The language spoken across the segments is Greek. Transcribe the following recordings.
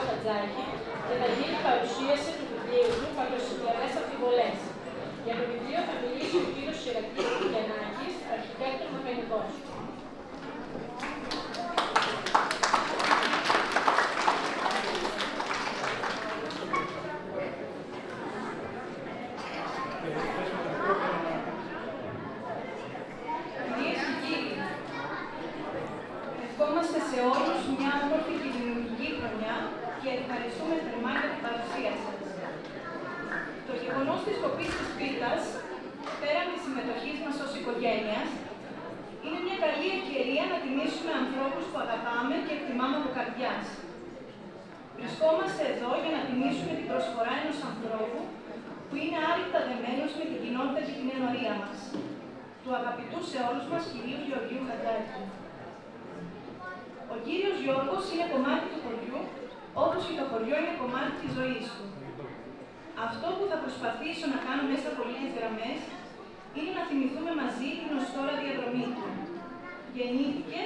Χατζάκη και θα γίνει παρουσίαση του βιβλίου του «Παντοσυλλαβές αμφιβολές». Για το βιβλίο θα μιλήσει ο κύριος Ηρακλής Γιαννάκης, αρχιτέκτον μηχανικός. Ευχόμαστε σε όλους μια όμορφη και δημιουργική χρονιά και ευχαριστούμε θερμά για την παρουσία σας. Το γεγονός της κοπής της πίτας, πέραν της συμμετοχής μας ως οικογένειας, είναι μια καλή ευκαιρία να τιμήσουμε ανθρώπους που αγαπάμε και εκτιμάμε από καρδιάς. Βρισκόμαστε εδώ για να τιμήσουμε την προσφορά ενός ανθρώπου που είναι άρρηκτα δεμένος με την κοινότητα και την ενορία μας, του αγαπητού σε όλους μας κυρίου Γεωργίου Χατζάκη. Ο κύριος Γιώργος είναι κομμάτι του χωριού, όπως και το χωριό είναι κομμάτι της ζωής του. Αυτό που θα προσπαθήσω να κάνω μέσα από λίγες γραμμές είναι να θυμηθούμε μαζί την ως τώρα διαδρομή του. Γεννήθηκε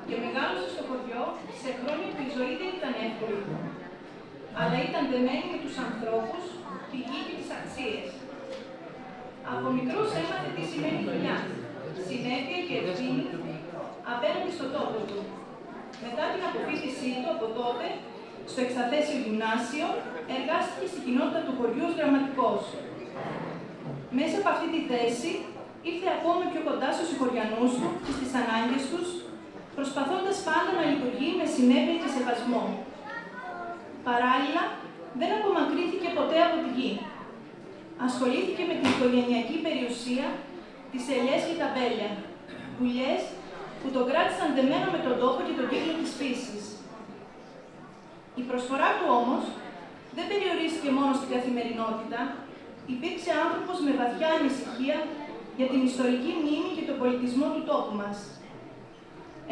και μεγάλωσε στο χωριό σε χρόνια που η ζωή δεν ήταν εύκολη, αλλά ήταν δεμένη με τους ανθρώπους, τη γη και τις αξίες. Από μικρός έμαθε τι σημαίνει δουλειά, συνέπεια και ευθύνη απέναντι στον τόπο του. Μετά την αποφοίτησή του από τότε, στο Εξαθέσιο Γυμνάσιο, εργάστηκε στην κοινότητα του χωριού ως γραμματικός. Μέσα από αυτή τη θέση, ήρθε ακόμα πιο κοντά στους συγχωριανούς του και στις ανάγκες τους, προσπαθώντας πάντα να λειτουργεί με συνέπεια και σεβασμό. Παράλληλα, δεν απομακρύνθηκε ποτέ από τη γη. Ασχολήθηκε με την οικογενειακή περιουσία, τις ελιές και τα μπέλια, δουλειές που τον κράτησαν δεμένο με τον τόπο και τον κύκλο της φύσης. Η προσφορά του όμως δεν περιορίστηκε μόνο στην καθημερινότητα, υπήρξε άνθρωπος με βαθιά ανησυχία για την ιστορική μνήμη και τον πολιτισμό του τόπου μας.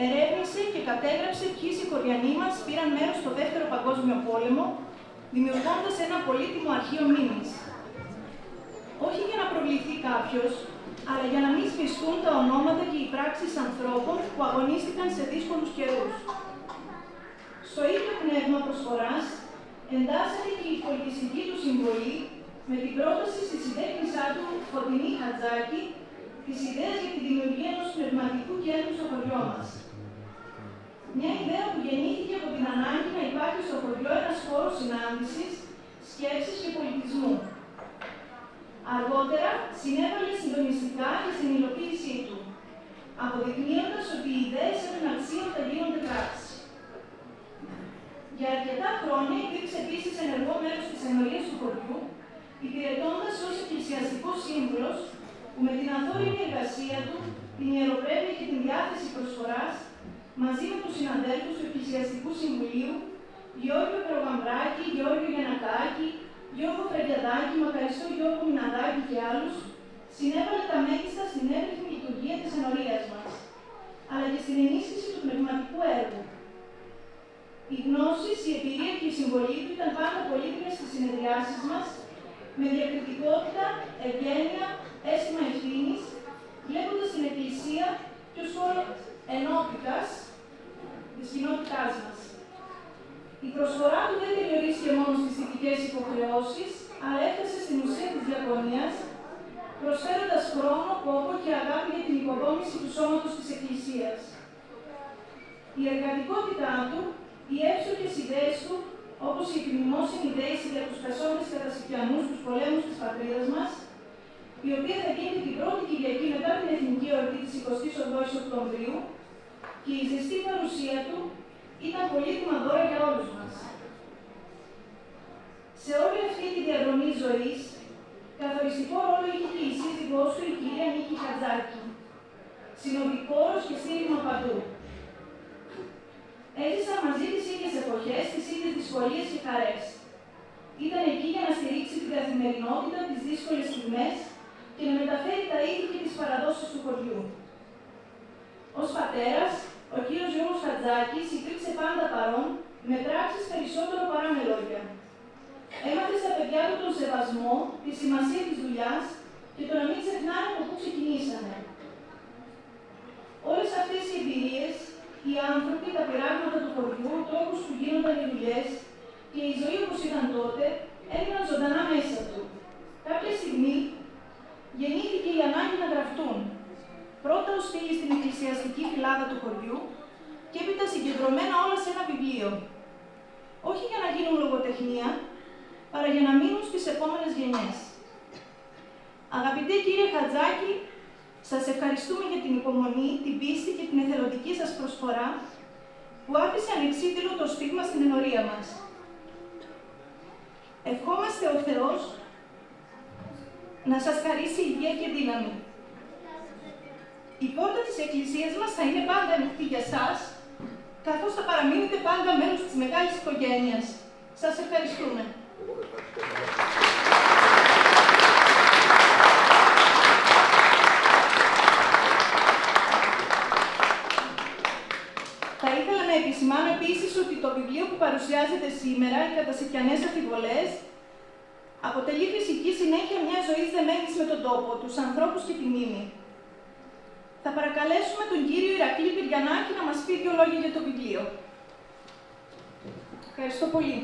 Ερεύνησε και κατέγραψε ποιοι συγχωριανοί μας πήραν μέρος στο Δεύτερο Παγκόσμιο Πόλεμο, δημιουργώντας ένα πολύτιμο αρχείο μνήμης. Όχι για να προβληθεί κάποιος, αλλά για να μην σβηστούν τα ονόματα και οι πράξεις ανθρώπων που αγωνίστηκαν σε δύσκολους καιρούς. Στο ίδιο πνεύμα προσφοράς, εντάσσεται και η πολιτιστική του συμβολή με την πρόταση στη συντέχνησά του Φωτεινή Χατζάκη της ιδέας για τη δημιουργία ενός πνευματικού κέντρου στο χωριό μας. Μια ιδέα που γεννήθηκε από την ανάγκη να υπάρχει στο χωριό ένας χώρος συνάντησης, σκέψης και πολιτισμού. Αργότερα, συνέβαλε συντονιστικά και στην υλοποίησή του, αποδεικνύοντας ότι οι ιδέες έχουν αξία όταν γίνονται πράξη. Για αρκετά χρόνια υπήρξε επίσης ενεργό μέρος της ενορίας του χωριού, υπηρετώντας ως εκκλησιαστικός σύμβουλος, που με την αθόρυβη εργασία του, την ιεροπρέπεια και την διάθεση προσφοράς, μαζί με τους συναδέλφους του Εκκλησιαστικού Συμβουλίου, Γιώργιο Προγαμπράκη, Γιώργιο Γιαννακάκη, Γιώργο Φραγκιαδάκη, Μακαριστό Γιώργο Μιναδάκη και άλλους, συνέβαλε τα μέγιστα στην εύρυθμη λειτουργία της ενορίας μας, αλλά και στην ενίσχυση του πνευματικού έργου. Οι γνώσεις, η εμπειρία και η συμβολή του ήταν πάντα πολύτιμες στις συνεδριάσεις μας, με διακριτικότητα, ευγένεια, αίσθημα ευθύνης, βλέποντας την Εκκλησία και ως χώρο ενότητας της κοινότητάς μας. Η προσφορά του δεν περιορίστηκε μόνο στις ηθικές υποχρεώσεις, αλλά έφτασε στην ουσία της διακονίας, προσφέροντας χρόνο, κόπο και αγάπη για την οικοδόμηση του σώματος της Εκκλησίας. Η εργατικότητά του, οι εύστοχες ιδέες του, όπως η επιμνημόσυνη δέηση για τους πεσόντες κατασυφιανούς στους πολέμους της πατρίδας μας, η οποία θα γίνει την πρώτη Κυριακή μετά την Εθνική Εορτή της 28ης Οκτωβρίου, και η ζεστή παρουσία του ήταν πολύτιμα δώρα για όλους μας. Σε όλη αυτή τη διαδρομή ζωής, καθοριστικό ρόλο είχε και η σύζυγός του, η κυρία Νίκη Χατζάκη, συνοδοιπόρος και στήριγμα παντού. Έζησαν μαζί τις ίδιες εποχές, τις ίδιες δυσκολίες και χαρές. Ήταν εκεί για να στηρίξει την καθημερινότητα, τις δύσκολες στιγμές και να μεταφέρει τα ήθη και τις παραδόσεις του χωριού. Ως πατέρας, ο κύριος Γιώργος Χατζάκης υπήρξε πάντα παρόν, με πράξεις περισσότερο παρά με λόγια. Έμαθε στα παιδιά του τον σεβασμό, τη σημασία της δουλειάς και το να μην ξεχνάνε από πού ξεκινήσανε. Όλες αυτές οι εμπειρίες, οι άνθρωποι, τα πειράγματα του χωριού, ο τρόπος που γίνονταν οι δουλειές, και η ζωή όπως ήταν τότε έμειναν ζωντανά μέσα του. Κάποια στιγμή γεννήθηκε η ανάγκη να γραφτούν. Πρώτα ως φίλοι στην εκκλησιαστική φυλάδα του χωριού και έπειτα συγκεντρωμένα όλα σε ένα βιβλίο. Όχι για να γίνουν λογοτεχνία, παρά για να μείνουν στις επόμενες γενιές. Αγαπητέ κύριε Χατζάκη, σας ευχαριστούμε για την υπομονή, την πίστη και την εθελοντική σας προσφορά που άφησε ανεξίτηλο το στίγμα στην ενορία μας. Ευχόμαστε ο Θεός να σας χαρίσει υγεία και δύναμη. Η πόρτα της Εκκλησίας μας θα είναι πάντα ανοιχτή για σας, καθώς θα παραμείνετε πάντα μέλος της μεγάλης οικογένειας. Σας ευχαριστούμε. Θα ήθελα να επισημάνω επίσης ότι το βιβλίο που παρουσιάζεται σήμερα, οι κατασιφιανές αφιβολές, αποτελεί φυσική συνέχεια μιας ζωής δεμένης με τον τόπο, τους ανθρώπους και τη μνήμη. Θα παρακαλέσουμε τον κύριο Ηρακλή Πυριανάκη να μας πει δύο λόγια για το βιβλίο. Ευχαριστώ πολύ.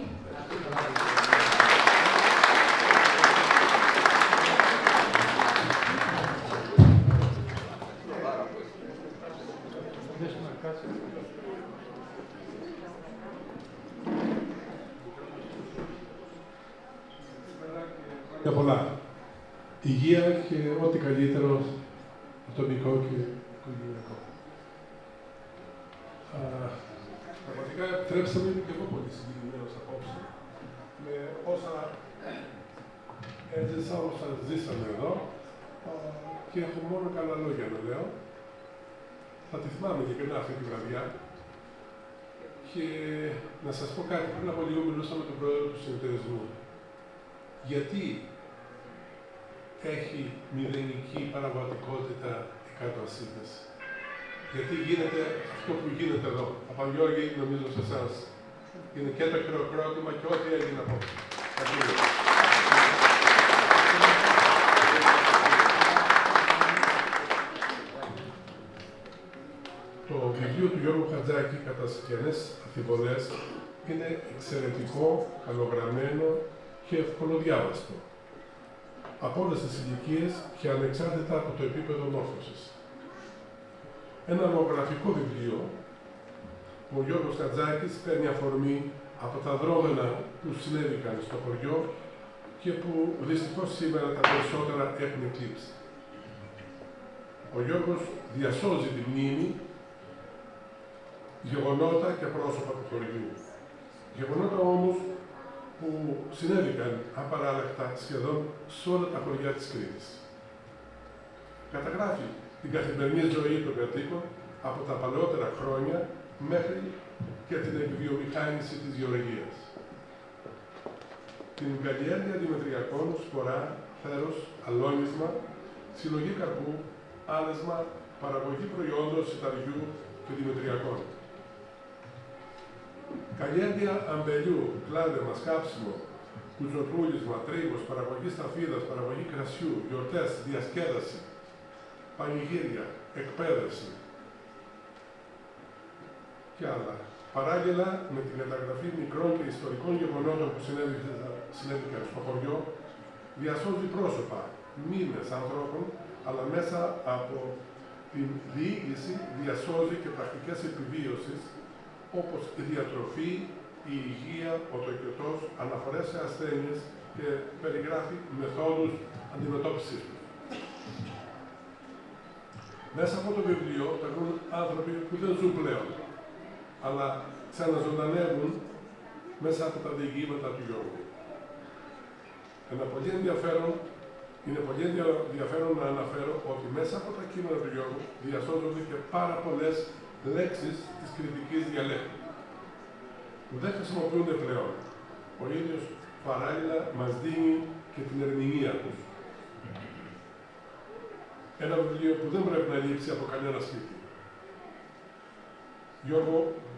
Για πολλά. Υγεία και ό,τι καλύτερο ατομικό και οικογενειακό. Πραγματικά επιτρέψτε μου και εγώ πολύ συγκεκριμένος απόψε με όσα έζησα, όσα ζήσαμε εδώ και έχω μόνο καλά λόγια να λέω. Θα τη θυμάμαι ειλικρινά αυτή τη βραδιά και να σας πω κάτι. Πριν από λίγο μιλούσα με τον πρόεδρο του συνεταιρισμού. Γιατί έχει μηδενική παραγωγικότητα η κάτω ασύνδεση. Γιατί γίνεται αυτό που γίνεται εδώ. Παπαγιώργη, νομίζω σε εσάς. Είναι και το χειροκρότημα και ό,τι έγινε από. Το βιβλίο του Γιώργου Χατζάκη, «Κατασιφιανές αφιβολές», είναι εξαιρετικό, καλογραμμένο και ευκολοδιάβαστο. Από όλες τις ηλικίες και ανεξάρτητα από το επίπεδο μόρφωσης. Ένα λογογραφικό βιβλίο που ο Γιώργος Χατζάκης παίρνει αφορμή από τα δρόμενα που συνέβηκαν στο χωριό και που δυστυχώς σήμερα τα περισσότερα έχουν εκλείψει. Ο Γιώργος διασώζει τη μνήμη, γεγονότα και πρόσωπα του χωριού. Γεγονότα όμως που συνέβηκαν απαράλλακτα σχεδόν σε όλα τα χωριά της Κρήτης. Καταγράφει την καθημερινή ζωή των κατοίκων από τα παλαιότερα χρόνια μέχρι και την επιβιομηχάνηση της γεωργίας. Την καλλιέργεια δημητριακών, σπορά, θέρος, αλώνισμα, συλλογή καρπού, άλεσμα, παραγωγή προϊόντων σιταριού και δημητριακών. Καλλιέργεια αμπελιού, κλάδεμα, σκάψιμο, κουτσοπούλισμα, τρίγος, παραγωγή σταφίδας, παραγωγή κρασιού, γιορτές, διασκέδαση, πανηγύρια, εκπαίδευση και άλλα. Παράλληλα με την καταγραφή μικρών και ιστορικών γεγονότων που συνέβηκαν στο χωριό, διασώζει πρόσωπα, μνήμες ανθρώπων, αλλά μέσα από την διοίκηση διασώζει και πρακτικές επιβίωσης, όπως η διατροφή, η υγεία, ο τοκετός, αναφορές σε ασθένειες και περιγράφει μεθόδους αντιμετώπισης τους. Μέσα από το βιβλίο περνούν άνθρωποι που δεν ζουν πλέον, αλλά ξαναζωντανεύουν μέσα από τα διηγήματα του Γιώργου. Είναι πολύ ενδιαφέρον να αναφέρω ότι μέσα από τα κείμενα του Γιώργου διασώζονται και πάρα πολλές λέξεις της κρητικής διαλέκτου, που δεν χρησιμοποιούνται πλέον. Ο ίδιος παράλληλα μας δίνει και την ερμηνεία τους. Ένα βιβλίο που δεν πρέπει να λείψει από κανένα σπίτι. Γιώργο,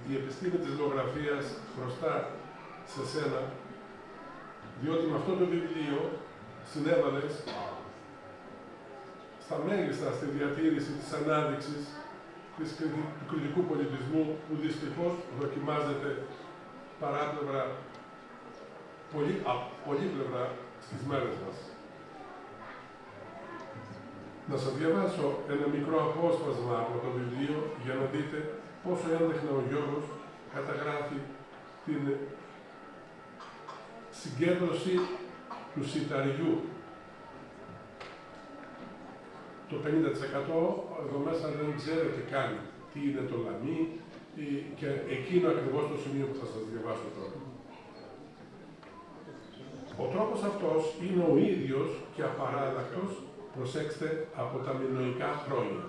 η επιστήμη της λογογραφίας χρωστά σε σένα, διότι με αυτό το βιβλίο συνέβαλες στα μέγιστα στη διατήρηση της ανάδειξης του κριτικού πολιτισμού που δυστυχώς δοκιμάζεται παράπλευρα πολύπλευρα στις μέρες μας. Να σας διαβάσω ένα μικρό απόσπασμα από το βιβλίο για να δείτε πόσο έντεχνα ο Γιώργος καταγράφει την συγκέντρωση του σιταριού. Το 50% εδώ μέσα δεν ξέρετε καν τι είναι το λαμί και εκείνο ακριβώς το σημείο που θα σας διαβάσω τώρα. Ο τρόπος αυτός είναι ο ίδιος και απαράλλακτος, προσέξτε, από τα μινωικά χρόνια.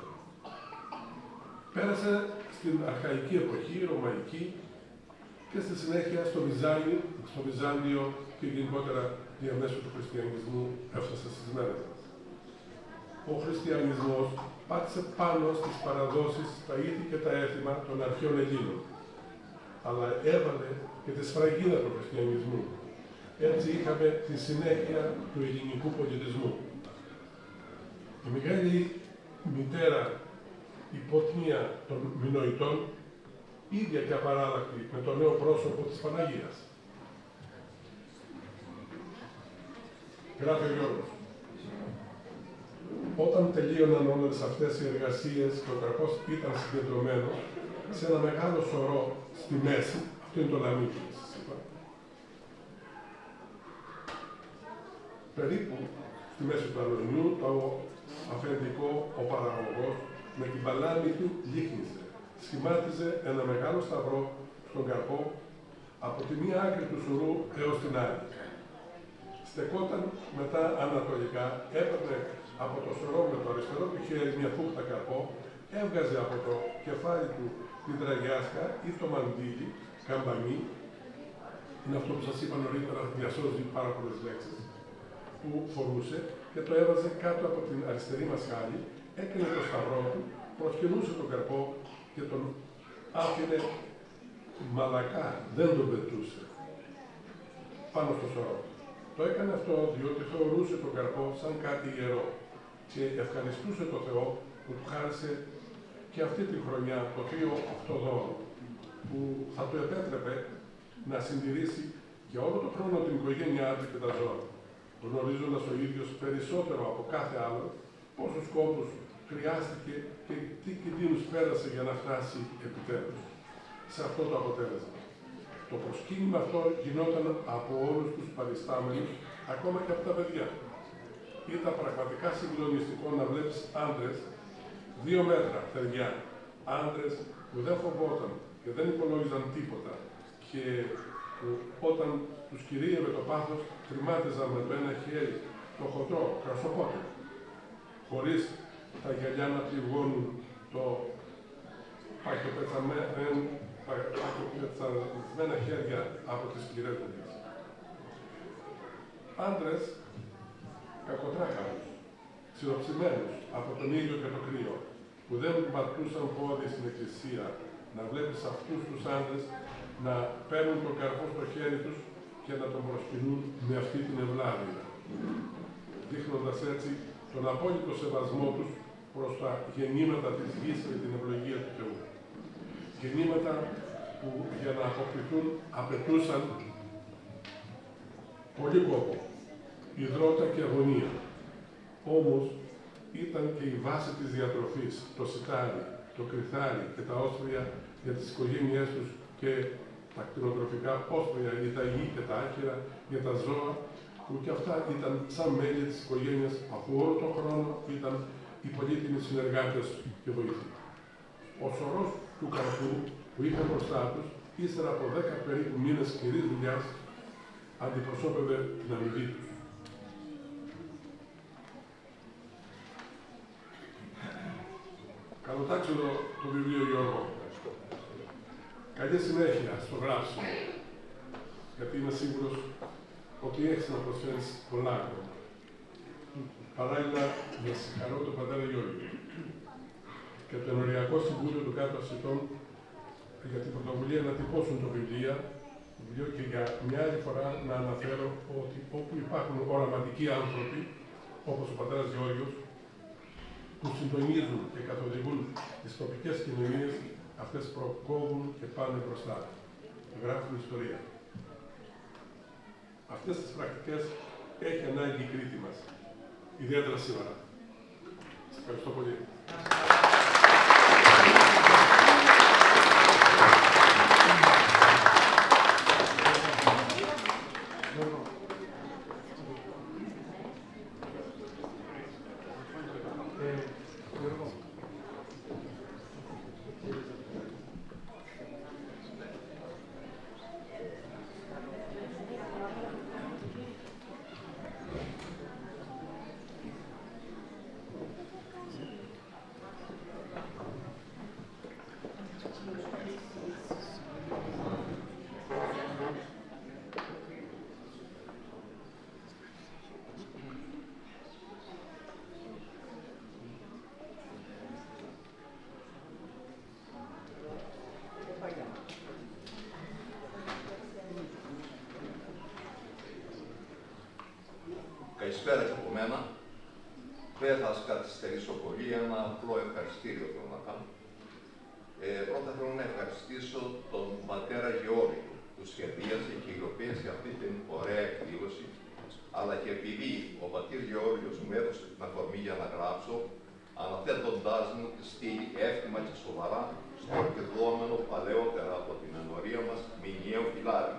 Πέρασε στην αρχαϊκή εποχή, ρωμαϊκή, και στη συνέχεια στο Βυζάντιο και γενικότερα διαμέσου του χριστιανισμού έφτασε στις μέρες μας. Ο χριστιανισμός πάτησε πάνω στις παραδόσεις, τα ήθη και τα έθιμα των αρχαίων Ελλήνων, αλλά έβαλε και τη σφραγίδα του χριστιανισμού. Έτσι είχαμε τη συνέχεια του ελληνικού πολιτισμού. Η μεγάλη μητέρα υπότιμια των Μινωητών, ίδια και απαράλλακτη με το νέο πρόσωπο της Παναγίας. Γράφει ο Γιώργος. Όταν τελείωναν όλες αυτές οι εργασίες και ο καρπός ήταν συγκεντρωμένος σε ένα μεγάλο σωρό στη μέση, αυτό είναι το λαμί που σας είπα. Περίπου στη μέση του αλουνιού, το αφεντικό, ο παραγωγός, με την παλάμη του λύχνιζε. Σχημάτιζε ένα μεγάλο σταυρό στον καρπό από τη μία άκρη του σουρού έως την άλλη. Στεκόταν μετά ανατολικά, έπαιρνε από το σωρό με το αριστερό του χέρι μια φούχτα καρπό, έβγαζε από το κεφάλι του την τραγιάσκα ή το μαντίλι, καμπανί, είναι αυτό που σας είπα νωρίτερα, διασώζει πάρα πολλές λέξεις, που φορούσε και το έβαζε κάτω από την αριστερή μασχάλη, έκανε το σταυρό του, προσκυνούσε τον καρπό και τον άφηνε μαλακά, δεν τον πετούσε πάνω στο σωρό. Το έκανε αυτό διότι θεωρούσε τον καρπό σαν κάτι ιερό και ευχαριστούσε τον Θεό που του χάρισε και αυτή τη χρονιά το θείο αυτό δώρο, που θα του επέτρεπε να συντηρήσει για όλο τον χρόνο την οικογένειά του και τα ζώα, γνωρίζοντας ο ίδιος περισσότερο από κάθε άλλο πόσους κόπους χρειάστηκε και τι κινδύνους πέρασε για να φτάσει επιτέλους σε αυτό το αποτέλεσμα. Το προσκύνημα αυτό γινόταν από όλους τους παριστάμενους, ακόμα και από τα παιδιά. Ήταν πραγματικά συγκλονιστικό να βλέπεις άντρες 2 μέτρα θεριά, άντρες που δεν φοβόταν και δεν υπολόγιζαν τίποτα και που όταν τους κυρίευε το πάθος τριμάτιζαν με το ένα χέρι το χοντρό κρασοπότο, χωρίς τα γυαλιά να πληγώνουν το παχιοπετσαμένα χέρια από τις σκληρές δουλειές. Άντρες κακοτράχαρους, ξυροψημένους από τον ήλιο και το κρύο, που δεν πατούσαν πόδι στην εκκλησία, να βλέπεις αυτούς τους άντρες να παίρνουν τον καρπό στο χέρι τους και να τον προσκυνούν με αυτή την ευλάβεια, δείχνοντας έτσι τον απόλυτο σεβασμό τους προς τα γεννήματα της γης και την ευλογία του Θεού. Γεννήματα που για να αποκτηθούν απαιτούσαν πολύ κόπο, υδρότα και αγωνία. Όμως ήταν και η βάση της διατροφής, το σιτάρι, το κρυθάρι και τα όσπρια για τις οικογένειές τους και τα κτηνοτροφικά όσπρια ή τα γη και τα άχυρα για τα ζώα, που και αυτά ήταν σαν μέλη της οικογένειας, αφού όλο τον χρόνο ήταν οι πολύτιμοι συνεργάτες και βοηθοί. Ο σωρός του καρπού που είχαν μπροστά τους, ύστερα από 10 περίπου μήνες σκληρής δουλειάς, αντιπροσώπευε την αμοιβή τους. Καλοτάξω το βιβλίο Γιώργο. Καλή συνέχεια στο γράψιμο, γιατί είμαι σίγουρος ότι έχεις να προσφέρεις πολλά ακόμα. Παράλληλα, να συγχαρώ τον πατέρα Γιώργη και το Ενοριακό Συμβούλιο του Κάτω Ασιτών για την πρωτοβουλία να τυπώσουν το βιβλίο και για μια άλλη φορά να αναφέρω ότι όπου υπάρχουν οραματικοί άνθρωποι, όπως ο πατέρας Γιώργος, που συντονίζουν και καθοδηγούν τις τοπικές κοινωνίες, αυτές προκόβουν και πάνε μπροστά. Γράφουν ιστορία. αυτές τις πρακτικές έχει ανάγκη η Κρήτη μας, ιδιαίτερα σήμερα. Σας ευχαριστώ πολύ. Καλησπέρα και από μένα. Δεν θα σας καθυστερήσω πολύ, ένα απλό ευχαριστήριο θέλω να κάνω. Πρώτα θέλω να ευχαριστήσω τον πατέρα Γεώργιο που σχεδίασε και υλοποίησε αυτή την ωραία εκδήλωση, αλλά και επειδή ο πατήρ Γεώργιος μου έδωσε την αφορμή για να γράψω, αναθέτοντάς μου τη στήλη εύθυμα και σοβαρά στο ορκευόμενο παλαιότερα από την ενορία μας μηνιαίο φυλάδι.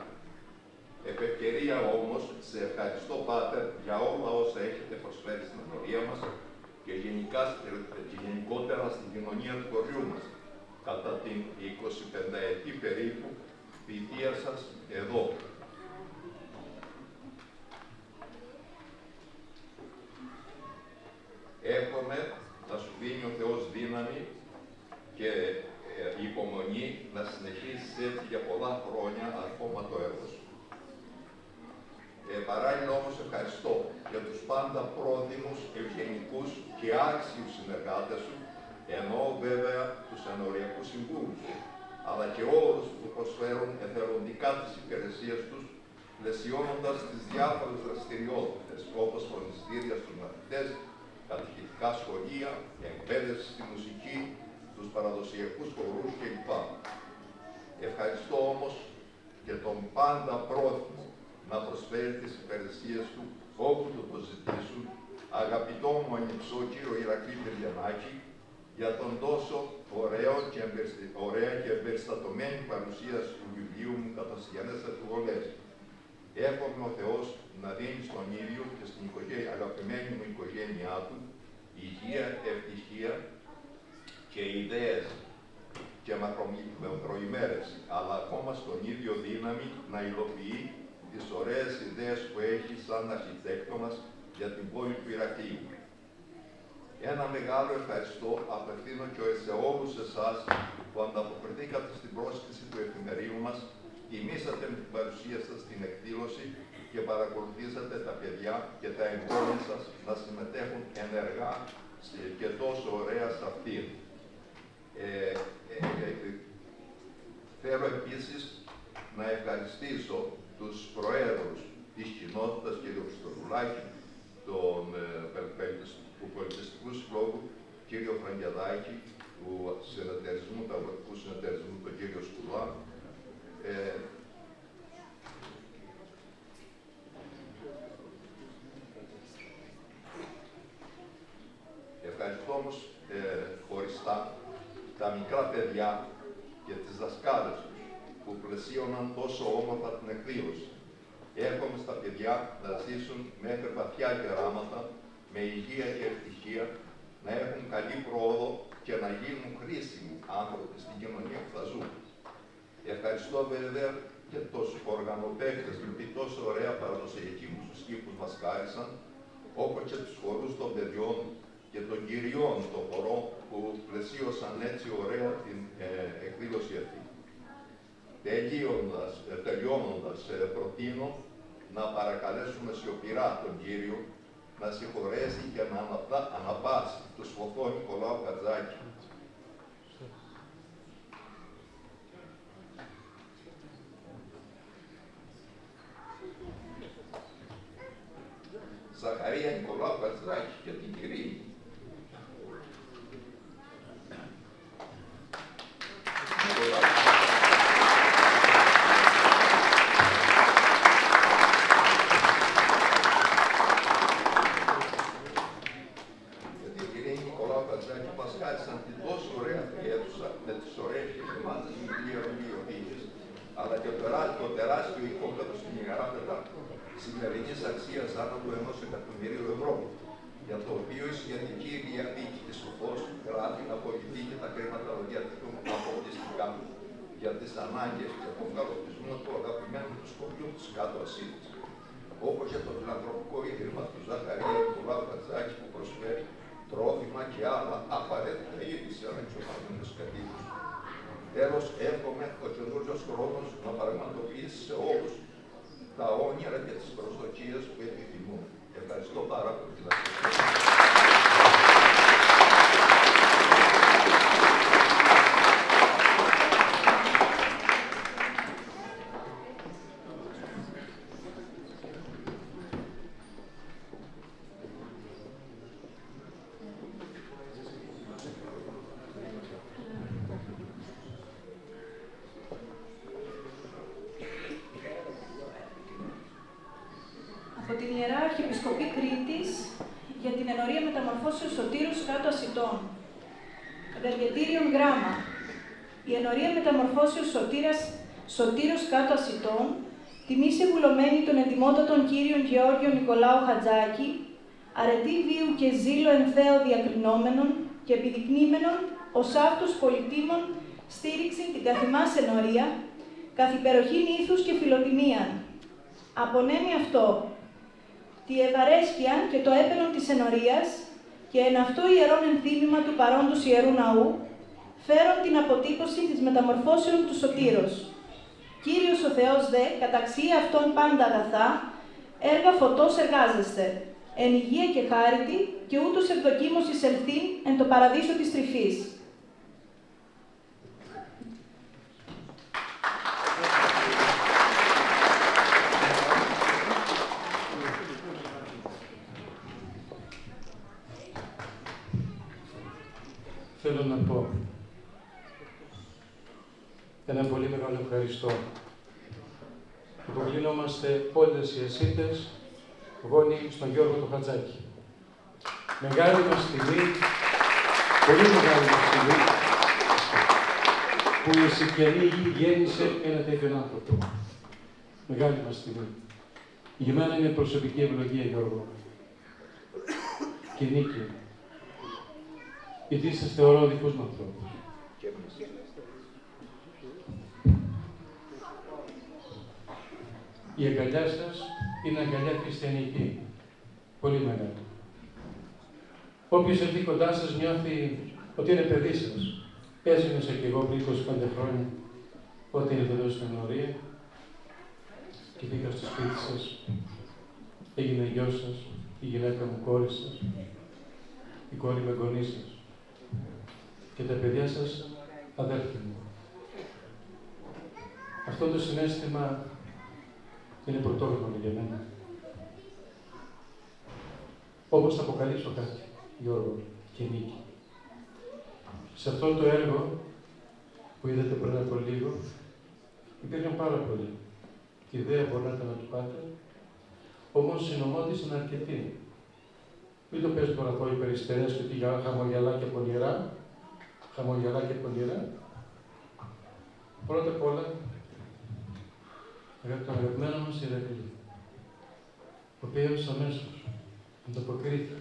Επ' ευκαιρία όμως, σε ευχαριστώ Πάτερ για όλα όσα έχετε προσφέρει στην ενορία μας και γενικότερα στην κοινωνία του χωριού μας, κατά την 25ετή περίπου θητεία σας εδώ. Εύχομαι να σου δίνει ο Θεός δύναμη και υπομονή να συνεχίσεις έτσι για πολλά χρόνια ακόμα το έργο σου. Παράλληλα όμως ευχαριστώ για τους πάντα πρόδειμους, ευγενικούς και άξιους συνεργάτες σου, εννοώ βέβαια τους ενοριακούς συμβούλους σου, αλλά και όλους που προσφέρουν εθελοντικά τις υπηρεσίες τους, πλαισιώνοντας τις διάφορες δραστηριότητες, όπως φροντιστήρια στους μαθητές, κατηχητικά σχολεία, εκπαίδευση στη μουσική, τους παραδοσιακούς χορούς κλπ. Ευχαριστώ όμως και τον πάντα πρόθυμο να προσφέρει τις υπηρεσίες του όπου το ζητήσουν, αγαπητό μου ανιψό κύριο Ηρακλή Πυριανάκη, για τον τόσο ωραία και εμπεριστατωμένη παρουσίαση του βιβλίου μου κατά συγγενές αφιβολές. Εύχομαι ο Θεός να δίνει στον ίδιο και στην αγαπημένη μου οικογένειά του υγεία, ευτυχία και ιδέες και μακροημέρες, αλλά ακόμα στον ίδιο δύναμη να υλοποιεί τις ωραίες ιδέες που έχει σαν αρχιτέκτονας για την πόλη του Ηρακλείου. Ένα μεγάλο ευχαριστώ απευθύνω και σε όλους εσάς που ανταποκριθήκατε στην πρόσκληση του εφημερίου μας, τιμήσατε με την παρουσία σας στην εκδήλωση και παρακολουθήσατε τα παιδιά και τα εγγόνια σας να συμμετέχουν ενεργά και τόσο ωραία σε αυτήν. Θέλω επίσης να ευχαριστήσω τους προέδρους της κοινότητας, κ. Χριστοδουλάκη, του Πολιτιστικού Συλλόγου, κ. Φραγκιαδάκη, του Αγροτικού Συνεταιρισμού, τον κ. Σκουλά. Ευχαριστώ όμως χωριστά τα μικρά παιδιά και τις δασκάλες τους που πλαισίωναν τόσο όμορφα την εκδήλωση. Εύχομαι στα παιδιά να ζήσουν μέχρι βαθιά γεράματα, με υγεία και ευτυχία, να έχουν καλή πρόοδο και να γίνουν χρήσιμοι άνθρωποι στην κοινωνία που θα ζουν. Ευχαριστώ βέβαια και τους οργανοπαίκτες που τόσο ωραία παραδοσιακοί μουσικοί που μας χάρισαν, όπως και τους χορούς των παιδιών και των κυριών των χορών που πλαισίωσαν έτσι ωραία την εκδήλωση αυτή. Τελειώνοντας, προτείνω να παρακαλέσουμε σιωπηρά τον Κύριο να συγχωρέσει και να αναπάσει τον Σφοθό Νικολάου Χατζάκη. Ζαχαρία Νικολάου Χατζάκη και την Κυρία. το τεράστιο οικόπεδο στην Ιερά Πετρά, σημερινής αξίας άνω του 1.000.000 ευρώ, για το οποίο η Συγγενική Διαδίκη της Σοφός γράφει να απολυθεί τα χρήματα που διατηθούν αποκλειστικά για τις ανάγκες και τον καλοπισμό του αγαπημένου του σκοπιού της κάτω Ασσύτης, όπως και το φιλανθρωπικό ίδρυμα του Ζαχαρία Νικολάου Χατζάκη που προσφέρει τρόφιμα και άλλα απαραίτητα είδη σε ανεξοφανμένους κατοίκους. Τέλος, εύχομαι ο καινούριος χρόνος να πραγματοποιήσει σε όλους τα όνειρα και τις προσδοκίες που επιθυμούν. Ευχαριστώ πάρα πολύ την ατμόσφαιρα. Από την Ιερά Αρχιεπισκοπή Κρήτης για την ενορία μεταμορφώσεως Σωτήρους κάτω Ασιτών. Ευεργετήριον γράμμα. Η ενορία μεταμορφώσεως Σωτήρος κάτω Ασιτών, τιμή συμβουλωμένη των ετοιμότατων κύριων Γεώργιο Νικολάου Χατζάκη, αρετή βίου και ζήλο εν Θεό διακρινόμενων και επιδεικνύμενων ως αυτούς πολιτήμων στήριξε την καθημάς ενορία, καθ' υπεροχήν ήθους και φιλοτιμίαν. Απονέμει αυτό τη ευαρέσκεια και το έπαινον της ενορίας και εν αυτό ιερόν ενθύμημα του παρόντος Ιερού Ναού, φέρον την αποτύπωση της μεταμορφώσεων του Σωτήρος. Κύριος ο Θεός δε, καταξία αυτών πάντα αγαθά, έργα φωτός εργάζεστε, εν υγεία και χάριτη, και ούτως ευδοκίμως εισελθήν εν το παραδείσο της τρυφής. Θέλω να πω ένα πολύ μεγάλο ευχαριστώ. Υποκλεινόμαστε όλες οι Ασσίτες, γόνοι στον Γιώργο το Χατζάκη. Μεγάλη μας τιμή, πολύ μεγάλη μας τιμή, που η Σικιανή Γη γέννησε ένα τέτοιον άνθρωπο. Μεγάλη μας τιμή. Για μένα είναι προσωπική ευλογία, Γιώργο. Και νίκη. Γιατί σας θεωρώ δικούς μου ανθρώπους. Η αγκαλιά σας είναι αγκαλιά χριστιανική. Πολύ μεγάλη. Όποιος έρθει κοντά σας νιώθει ότι είναι παιδί σας. Έζηνωσα και εγώ πριν 25 χρόνια, όταν ήρθα εδώ στην ενορία και μπήκα στο σπίτι σας. Έγινε γιος σας, η γυναίκα μου κόρη σας, η κόρη με γονή σας και τα παιδιά σας αδέρφια μου. Αυτό το συναίσθημα είναι πρωτόγνωρο για μένα. Όμως θα αποκαλύψω κάτι, Γιώργο και Νίκη. Σε αυτό το έργο που είδατε πριν από λίγο, υπήρχαν πάρα πολλοί. Η ιδέα μπορείτε να του πάτε, όμως συνομότησαν αρκετοί. Μην το πες τώρα από οι περιστερές και ότι χαμογελά και πονηρά. Χαμογελά και πονηρά. Πρώτα απ' όλα, τον αγαπημένο μας Ηρακλή, ο οποίος αμέσως ανταποκρίθηκε.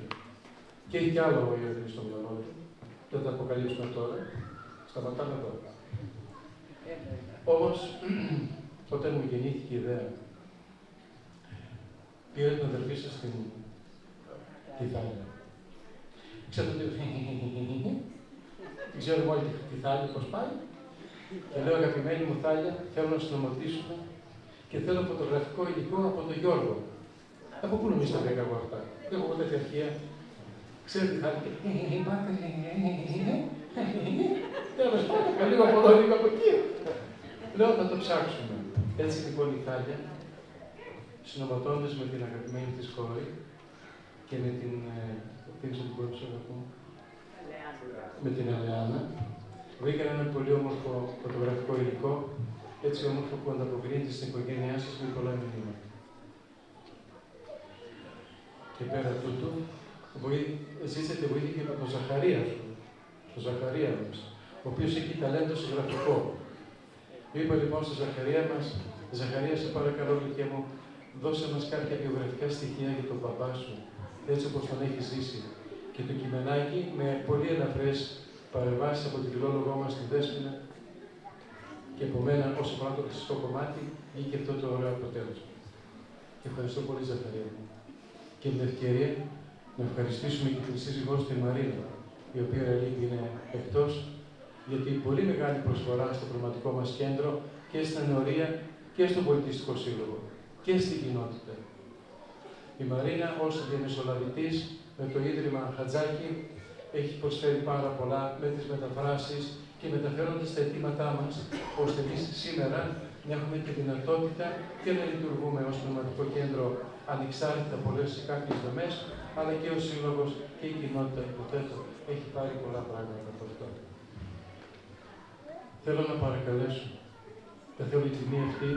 Και έχει κι άλλο ο Ηρακλής στο μυαλό του. Δεν θα αποκαλύψουμε τώρα. Σταματάμε εδώ. Όμως, όταν μου γεννήθηκε η ιδέα, πήρα την αδερφή σας στην Θάλια. Ξέρετε ότι ξέρουμε όλοι τη Θάλια πώς πάει. Και λέω, αγαπημένη μου Θάλια, θέλω να συνομωτήσουμε και θέλω φωτογραφικό υλικό από τον Γιώργο. Από πού νομίζετε τα βρήκα εγώ αυτά? Δεν έχω τέτοια αρχεία. Ξέρετε τι Θάλια? Τέλος πάντων, λίγο από εδώ, λίγο από εκεί. Λέω, θα το ψάξουμε. Έτσι λοιπόν η Θάλια, συνομωτώντας με την αγαπημένη της κόρη και με την με την Ελεάνα, βρήκαν ένα πολύ όμορφο φωτογραφικό υλικό, έτσι όμορφο που ανταποκρίνεται στην οικογένειά σας με πολλά μηνύματα. Και πέρα τούτου, ζήσατε βοήθεια και από τον Ζαχαρία σου, τον Ζαχαρία μας, ο οποίος έχει ταλέντο συγγραφικό. Είπα λοιπόν στη Ζαχαρία μας, Ζαχαρία, σε παρακαλώ, γλυκέ μου, δώσε μας κάποια βιογραφικά στοιχεία για τον μπαμπά σου, έτσι όπως τον έχει ζήσει. Και το κειμενάκι με πολύ ελαφρές παρεμβάσεις από την φιλόλογό μας στη Δέσποινα και από μένα, όσο αφορά το χρηστικό κομμάτι, βγήκε αυτό το ωραίο αποτέλεσμα. Και ευχαριστώ πολύ, Ζαχαρία μου. Και με την ευκαιρία να ευχαριστήσουμε και την σύζυγό σου, την Μαρίνα, η οποία είναι εκτός, γιατί πολύ μεγάλη προσφορά στο πνευματικό μας κέντρο και στην Ενορία και στον Πολιτιστικό Σύλλογο και στην κοινότητα. Η Μαρίνα, ως διαμεσολαβητής με το Ίδρυμα Χατζάκη, έχει προσφέρει πάρα πολλά με τις μεταφράσεις και μεταφέροντας τα αιτήματά μας, ώστε εμείς σήμερα να έχουμε τη δυνατότητα και να λειτουργούμε ως πνευματικό κέντρο ανεξάρτητα πολλές σε κάποιες δομές, αλλά και ο Σύλλογος και η κοινότητα, υποθέτω, έχει πάρει πολλά πράγματα από αυτό. Θέλω να παρακαλέσω, καθόλου η τιμή αυτή,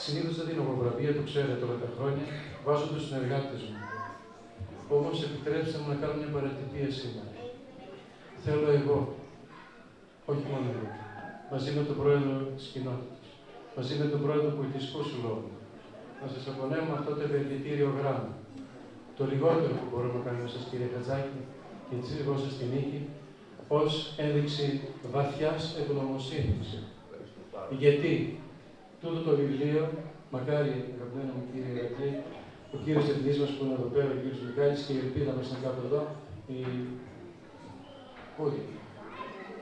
συνήθως δεν δίνω βραβεία, το ξέρετε όλα τα χρόνια, βάζω τους συνεργάτες μου. Όμως επιτρέψτε μου να κάνω μια παρατυπία σήμερα. Θέλω εγώ, όχι μόνο εγώ, μαζί με τον πρόεδρο της κοινότητας, μαζί με τον πρόεδρο του Πολιτιστικού Συλλόγου, να σας απονέμω αυτό το ευεργετήριο γράμμα. Το λιγότερο που μπορούμε να κάνουμε σας, κύριε Χατζάκη, και τη σύζυγό σας στη Νίκη, ως ένδειξη βαθιάς ευγνωμοσύνης. Γιατί τούτο το βιβλίο, μακάρι, αγαπημένο μου κύριε Ηρακλή, ο κύριος διευθυντής μας που είναι εδώ πέρα, ο κύριος Μιχάλης, και η ελπίδα μας είναι κάπου εδώ, όχι,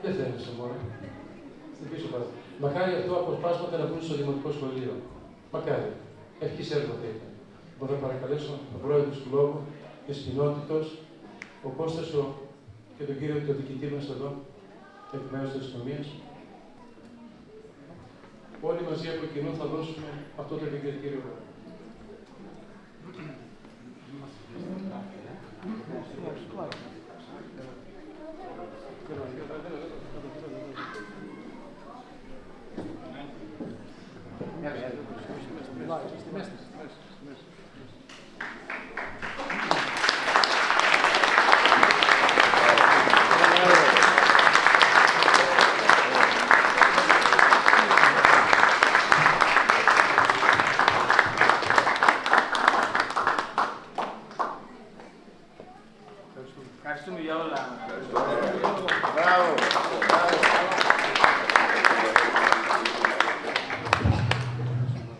δεν θέλησε μόνο. Στην πίσω πάρα. Μακάρι αυτό αποσπάσματα να βγουν στο Δημοτικό Σχολείο. Μακάρι. Ευχής έργο θα ήταν. Μπορώ να παρακαλέσω τον πρόεδρο του Λόγου, της κοινότητας, ο Κώστας και τον κύριο το διοικητή μας εδώ, εκ μέρους της αστυνομίας. Όλοι μαζί από κοινού θα δώσουμε αυτό το ευεργετήριο. Στη μέση.